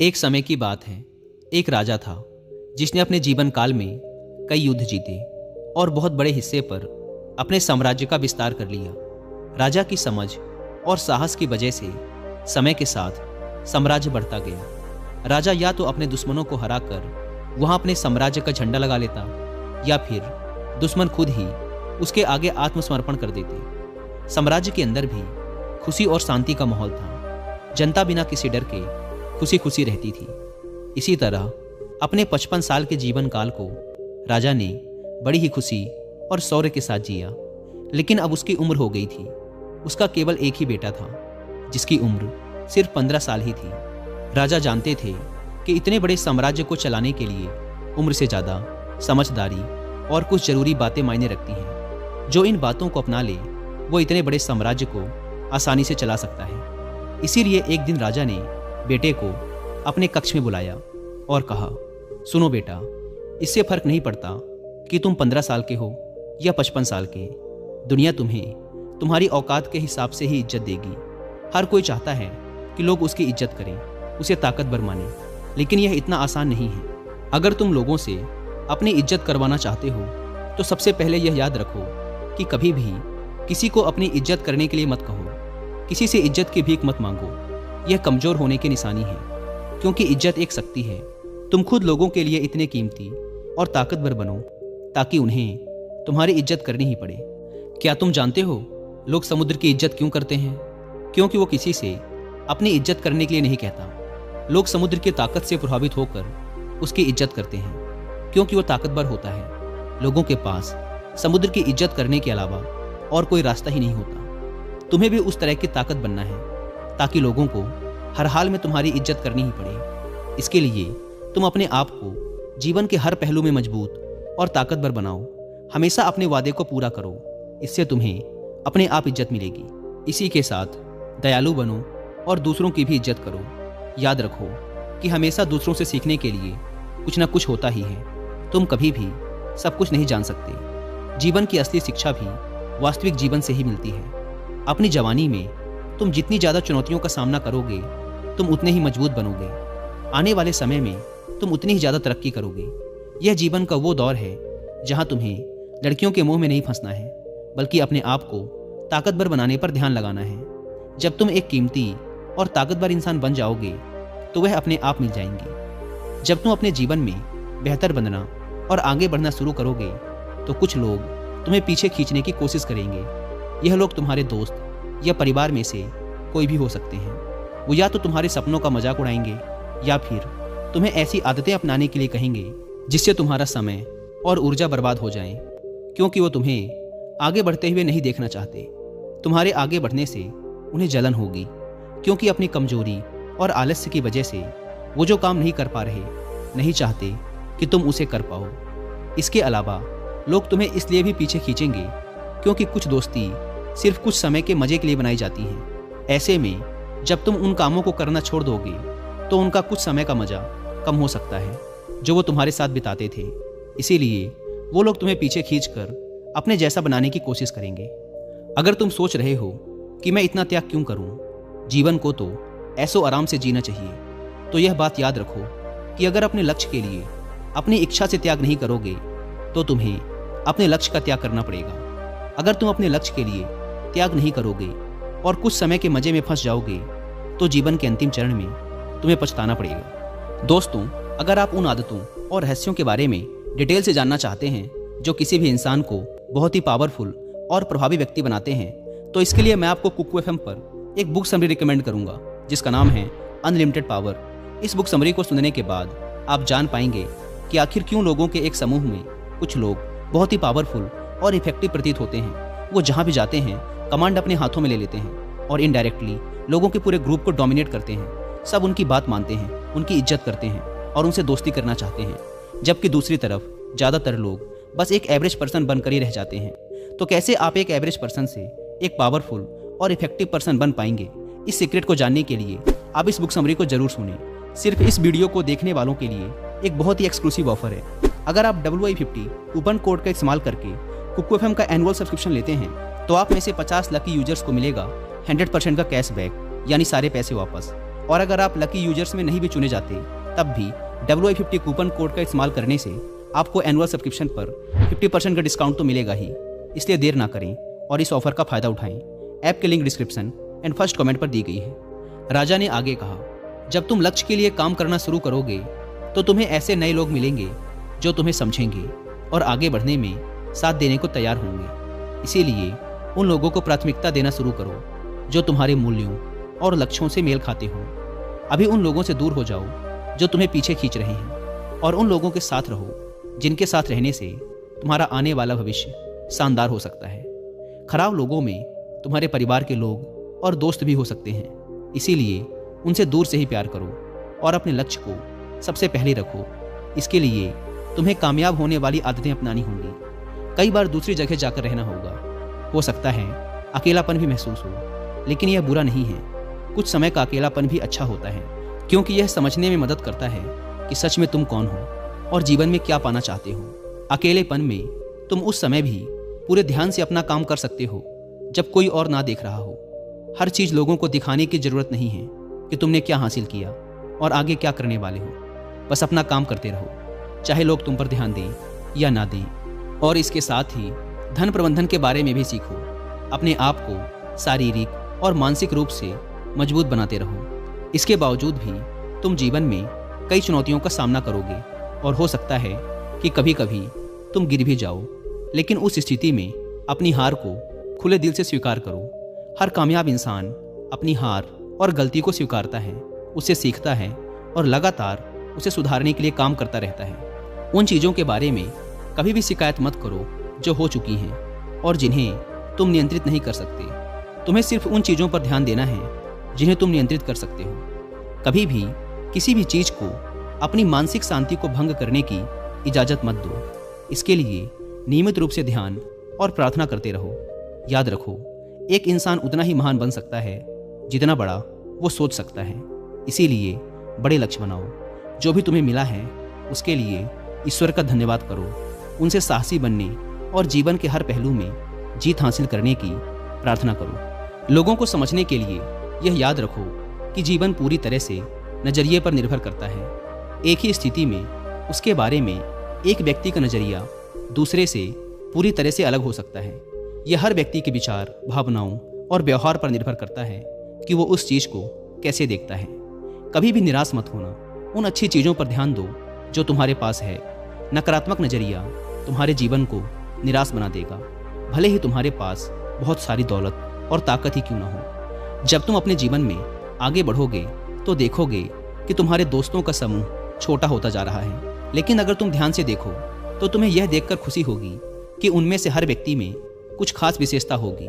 एक समय की बात है। एक राजा था जिसने अपने जीवन काल में कई युद्ध जीते और बहुत बड़े हिस्से पर अपने साम्राज्य का विस्तार कर लिया। राजा की समझ और साहस की वजह से समय के साथ साम्राज्य बढ़ता गया। राजा या तो अपने दुश्मनों को हराकर वहां अपने साम्राज्य का झंडा लगा लेता या फिर दुश्मन खुद ही उसके आगे आत्मसमर्पण कर देते। साम्राज्य के अंदर भी खुशी और शांति का माहौल था। जनता बिना किसी डर के खुशी खुशी रहती थी। इसी तरह अपने 55 साल के जीवन काल को राजा ने बड़ी ही खुशी और शौर्य के साथ जिया। लेकिन अब उसकी उम्र हो गई थी। उसका केवल एक ही बेटा था जिसकी उम्र सिर्फ 15 साल ही थी। राजा जानते थे कि इतने बड़े साम्राज्य को चलाने के लिए उम्र से ज़्यादा समझदारी और कुछ जरूरी बातें मायने रखती हैं। जो इन बातों को अपना ले वो इतने बड़े साम्राज्य को आसानी से चला सकता है। इसीलिए एक दिन राजा ने बेटे को अपने कक्ष में बुलाया और कहा, सुनो बेटा, इससे फर्क नहीं पड़ता कि तुम 15 साल के हो या 55 साल के। दुनिया तुम्हें तुम्हारी औकात के हिसाब से ही इज्जत देगी। हर कोई चाहता है कि लोग उसकी इज्जत करें, उसे ताकतवर माने, लेकिन यह इतना आसान नहीं है। अगर तुम लोगों से अपनी इज्जत करवाना चाहते हो तो सबसे पहले यह याद रखो कि कभी भी किसी को अपनी इज्जत करने के लिए मत कहो। किसी से इज्जत की भीख मत मांगो। यह कमजोर होने की निशानी है, क्योंकि इज्जत एक शक्ति है। तुम खुद लोगों के लिए इतने कीमती और ताकतवर बनो ताकि उन्हें तुम्हारी इज्जत करनी ही पड़े। क्या तुम जानते हो लोग समुद्र की इज्जत क्यों करते हैं? क्योंकि वो किसी से अपनी इज्जत करने के लिए नहीं कहता। लोग समुद्र की ताकत से प्रभावित होकर उसकी इज्जत करते हैं, क्योंकि वो ताकतवर होता है। लोगों के पास समुद्र की इज्जत करने के अलावा और कोई रास्ता ही नहीं होता। तुम्हें भी उस तरह की ताकत बनना है ताकि लोगों को हर हाल में तुम्हारी इज्जत करनी ही पड़े। इसके लिए तुम अपने आप को जीवन के हर पहलू में मजबूत और ताकतवर बनाओ। हमेशा अपने वादे को पूरा करो, इससे तुम्हें अपने आप इज्जत मिलेगी। इसी के साथ दयालु बनो और दूसरों की भी इज्जत करो। याद रखो कि हमेशा दूसरों से सीखने के लिए कुछ ना कुछ होता ही है। तुम कभी भी सब कुछ नहीं जान सकते। जीवन की असली शिक्षा भी वास्तविक जीवन से ही मिलती है। अपनी जवानी में तुम जितनी ज़्यादा चुनौतियों का सामना करोगे तुम उतने ही मजबूत बनोगे। आने वाले समय में तुम उतनी ही ज़्यादा तरक्की करोगे। यह जीवन का वो दौर है जहाँ तुम्हें लड़कियों के मुंह में नहीं फंसना है, बल्कि अपने आप को ताकतवर बनाने पर ध्यान लगाना है। जब तुम एक कीमती और ताकतवर इंसान बन जाओगे तो वह अपने आप मिल जाएंगे। जब तुम अपने जीवन में बेहतर बनना और आगे बढ़ना शुरू करोगे तो कुछ लोग तुम्हें पीछे खींचने की कोशिश करेंगे। यह लोग तुम्हारे दोस्त या परिवार में से कोई भी हो सकते हैं। वो या तो तुम्हारे सपनों का मजाक उड़ाएंगे या फिर तुम्हें ऐसी आदतें अपनाने के लिए कहेंगे जिससे तुम्हारा समय और ऊर्जा बर्बाद हो जाए, क्योंकि वो तुम्हें आगे बढ़ते हुए नहीं देखना चाहते। तुम्हारे आगे बढ़ने से उन्हें जलन होगी, क्योंकि अपनी कमजोरी और आलस्य की वजह से वो जो काम नहीं कर पा रहे, नहीं चाहते कि तुम उसे कर पाओ। इसके अलावा लोग तुम्हें इसलिए भी पीछे खींचेंगे क्योंकि कुछ दोस्ती सिर्फ कुछ समय के मजे के लिए बनाई जाती है। ऐसे में जब तुम उन कामों को करना छोड़ दोगे तो उनका कुछ समय का मजा कम हो सकता है जो वो तुम्हारे साथ बिताते थे। इसीलिए वो लोग तुम्हें पीछे खींचकर अपने जैसा बनाने की कोशिश करेंगे। अगर तुम सोच रहे हो कि मैं इतना त्याग क्यों करूं, जीवन को तो ऐसो आराम से जीना चाहिए, तो यह बात याद रखो कि अगर अपने लक्ष्य के लिए अपनी इच्छा से त्याग नहीं करोगे तो तुम्हें अपने लक्ष्य का त्याग करना पड़ेगा। अगर तुम अपने लक्ष्य के लिए त्याग नहीं करोगे और कुछ समय के मजे में फंस जाओगे तो जीवन के अंतिम चरण में तुम्हें पछताना पड़ेगा। दोस्तों, अगर आप उन आदतों और रहस्यों के बारे में डिटेल से जानना चाहते हैं जो किसी भी इंसान को बहुत ही पावरफुल और प्रभावी व्यक्ति बनाते हैं, तो इसके लिए मैं आपको कुकू एफएम पर एक बुक समरी रिकमेंड करूंगा जिसका नाम है अनलिमिटेड पावर। इस बुक समरी को सुनने के बाद आप जान पाएंगे कि आखिर क्यों लोगों के एक समूह में कुछ लोग बहुत ही पावरफुल और इफेक्टिव प्रतीत होते हैं। वो जहाँ भी जाते हैं कमांड अपने हाथों में ले लेते हैं और इनडायरेक्टली लोगों के पूरे ग्रुप को डोमिनेट करते हैं। सब उनकी बात मानते हैं, उनकी इज्जत करते हैं और उनसे दोस्ती करना चाहते हैं। जबकि दूसरी तरफ ज़्यादातर लोग बस एक एवरेज पर्सन बनकर ही रह जाते हैं। तो कैसे आप एक एवरेज पर्सन से एक पावरफुल और इफेक्टिव पर्सन बन पाएंगे, इस सीक्रेट को जानने के लिए आप इस बुक समरी को जरूर सुनें। सिर्फ इस वीडियो को देखने वालों के लिए एक बहुत ही एक्सक्लूसिव ऑफर है। अगर आप WI50 कूपन कोड का इस्तेमाल करके कुकू एफएम का एनुअल सब्सक्रिप्शन लेते हैं तो आप में से 50 लकी यूजर्स को मिलेगा 100% का कैशबैक, यानी सारे पैसे वापस। और अगर आप लकी यूजर्स में नहीं भी चुने जाते तब भी WI50 कूपन कोड का इस्तेमाल करने से आपको एनुअल सब्सक्रिप्शन पर 50% का डिस्काउंट तो मिलेगा ही। इसलिए देर ना करें और इस ऑफर का फायदा उठाएं। ऐप की link description and first comment पर दी गई है। राजा ने आगे कहा, जब तुम लक्ष्य के लिए काम करना शुरू करोगे तो तुम्हें ऐसे नए लोग मिलेंगे जो तुम्हें समझेंगे और आगे बढ़ने में साथ देने को तैयार होंगे। इसीलिए उन लोगों को प्राथमिकता देना शुरू करो जो तुम्हारे मूल्यों और लक्ष्यों से मेल खाते हों। अभी उन लोगों से दूर हो जाओ जो तुम्हें पीछे खींच रहे हैं और उन लोगों के साथ रहो जिनके साथ रहने से तुम्हारा आने वाला भविष्य शानदार हो सकता है। खराब लोगों में तुम्हारे परिवार के लोग और दोस्त भी हो सकते हैं, इसीलिए उनसे दूर से ही प्यार करो और अपने लक्ष्य को सबसे पहले रखो। इसके लिए तुम्हें कामयाब होने वाली आदतें अपनानी होंगी। कई बार दूसरी जगह जाकर रहना होगा। हो सकता है अकेलापन भी महसूस हो, लेकिन यह बुरा नहीं है। कुछ समय का अकेलापन भी अच्छा होता है, क्योंकि यह समझने में मदद करता है कि सच में तुम कौन हो और जीवन में क्या पाना चाहते हो। अकेलेपन में तुम उस समय भी पूरे ध्यान से अपना काम कर सकते हो जब कोई और ना देख रहा हो। हर चीज़ लोगों को दिखाने की जरूरत नहीं है कि तुमने क्या हासिल किया और आगे क्या करने वाले हो। बस अपना काम करते रहो, चाहे लोग तुम पर ध्यान दें या ना दें। और इसके साथ ही धन प्रबंधन के बारे में भी सीखो। अपने आप को शारीरिक और मानसिक रूप से मजबूत बनाते रहो। इसके बावजूद भी तुम जीवन में कई चुनौतियों का सामना करोगे और हो सकता है कि कभी कभी तुम गिर भी जाओ, लेकिन उस स्थिति में अपनी हार को खुले दिल से स्वीकार करो। हर कामयाब इंसान अपनी हार और गलती को स्वीकारता है, उससे सीखता है और लगातार उसे सुधारने के लिए काम करता रहता है। उन चीज़ों के बारे में कभी भी शिकायत मत करो जो हो चुकी हैं और जिन्हें तुम नियंत्रित नहीं कर सकते। तुम्हें सिर्फ उन चीज़ों पर ध्यान देना है जिन्हें तुम नियंत्रित कर सकते हो। कभी भी किसी भी चीज़ को अपनी मानसिक शांति को भंग करने की इजाज़त मत दो। इसके लिए नियमित रूप से ध्यान और प्रार्थना करते रहो। याद रखो, एक इंसान उतना ही महान बन सकता है जितना बड़ा वो सोच सकता है। इसीलिए बड़े लक्ष्य बनाओ। जो भी तुम्हें मिला है उसके लिए ईश्वर का धन्यवाद करो। उनसे साहसी बनने और जीवन के हर पहलू में जीत हासिल करने की प्रार्थना करो। लोगों को समझने के लिए यह याद रखो कि जीवन पूरी तरह से नज़रिए पर निर्भर करता है। एक ही स्थिति में उसके बारे में एक व्यक्ति का नज़रिया दूसरे से पूरी तरह से अलग हो सकता है। यह हर व्यक्ति के विचार, भावनाओं और व्यवहार पर निर्भर करता है कि वो उस चीज़ को कैसे देखता है। कभी भी निराश मत होना। उन अच्छी चीज़ों पर ध्यान दो जो तुम्हारे पास है। नकारात्मक नज़रिया तुम्हारे जीवन को निराश बना देगा, भले ही तुम्हारे पास बहुत सारी दौलत और ताकत ही क्यों ना हो। जब तुम अपने जीवन में आगे बढ़ोगे तो देखोगे कि तुम्हारे दोस्तों का समूह छोटा होता जा रहा है, लेकिन अगर तुम ध्यान से देखो तो तुम्हें यह देखकर खुशी होगी कि उनमें से हर व्यक्ति में कुछ खास विशेषता होगी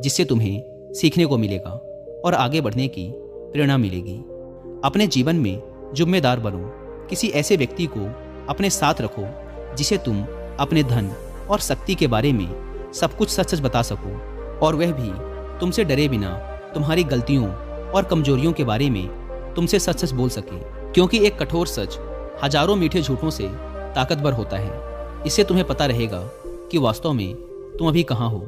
जिससे तुम्हें सीखने को मिलेगा और आगे बढ़ने की प्रेरणा मिलेगी। अपने जीवन में जिम्मेदार बनो। किसी ऐसे व्यक्ति को अपने साथ रखो जिसे तुम अपने धन और शक्ति के बारे में सब कुछ सच सच बता सको और वह भी तुमसे डरे बिना तुम्हारी गलतियों और कमजोरियों के बारे में तुमसे सच सच बोल सके, क्योंकि एक कठोर सच हजारों मीठे झूठों से ताकतवर होता है। इससे तुम्हें पता रहेगा कि वास्तव में तुम अभी कहाँ हो,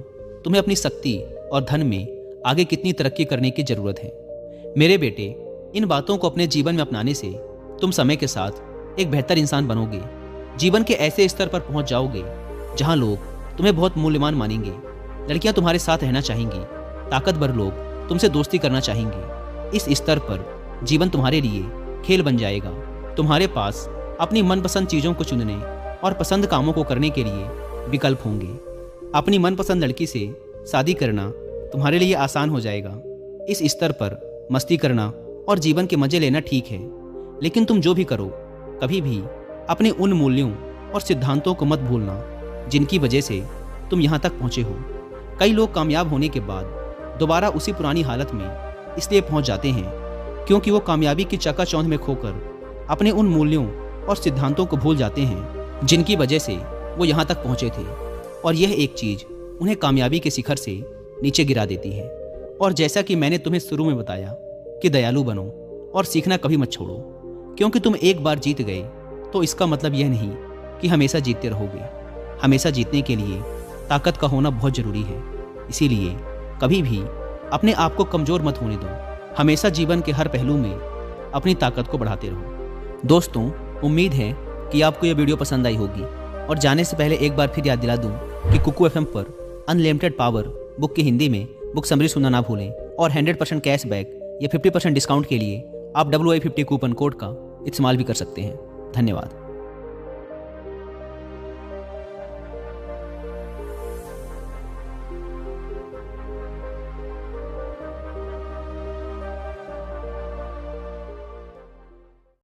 तुम्हें अपनी शक्ति और धन में आगे कितनी तरक्की करने की जरूरत है। मेरे बेटे, इन बातों को अपने जीवन में अपनाने से तुम समय के साथ एक बेहतर इंसान बनोगे। जीवन के ऐसे स्तर पर पहुंच जाओगे जहां लोग तुम्हें बहुत मूल्यवान मानेंगे। लड़कियां तुम्हारे साथ रहना चाहेंगी, ताकतवर लोग तुमसे दोस्ती करना चाहेंगे। इस स्तर पर जीवन तुम्हारे लिए खेल बन जाएगा। तुम्हारे पास अपनी मनपसंद चीज़ों को चुनने और पसंद कामों को करने के लिए विकल्प होंगे। अपनी मनपसंद लड़की से शादी करना तुम्हारे लिए आसान हो जाएगा। इस स्तर पर मस्ती करना और जीवन के मजे लेना ठीक है, लेकिन तुम जो भी करो कभी भी अपने उन मूल्यों और सिद्धांतों को मत भूलना जिनकी वजह से तुम यहाँ तक पहुँचे हो। कई लोग कामयाब होने के बाद दोबारा उसी पुरानी हालत में इसलिए पहुँच जाते हैं क्योंकि वो कामयाबी की चकाचौंध में खोकर अपने उन मूल्यों और सिद्धांतों को भूल जाते हैं जिनकी वजह से वो यहाँ तक पहुँचे थे, और यह एक चीज़ उन्हें कामयाबी के शिखर से नीचे गिरा देती है। और जैसा कि मैंने तुम्हें शुरू में बताया कि दयालु बनो और सीखना कभी मत छोड़ो, क्योंकि तुम एक बार जीत गए तो इसका मतलब यह नहीं कि हमेशा जीतते रहोगे। हमेशा जीतने के लिए ताकत का होना बहुत ज़रूरी है। इसीलिए कभी भी अपने आप को कमज़ोर मत होने दो। हमेशा जीवन के हर पहलू में अपनी ताकत को बढ़ाते रहो। दोस्तों, उम्मीद है कि आपको यह वीडियो पसंद आई होगी, और जाने से पहले एक बार फिर याद दिला दूं कि कुकू एफएम पर अनलिमिटेड पावर बुक की हिंदी में बुक समरी सुनना ना भूलें, और 100% कैशबैक या 50% डिस्काउंट के लिए आप WI50 कूपन कोड का इस्तेमाल भी कर सकते हैं। धन्यवाद।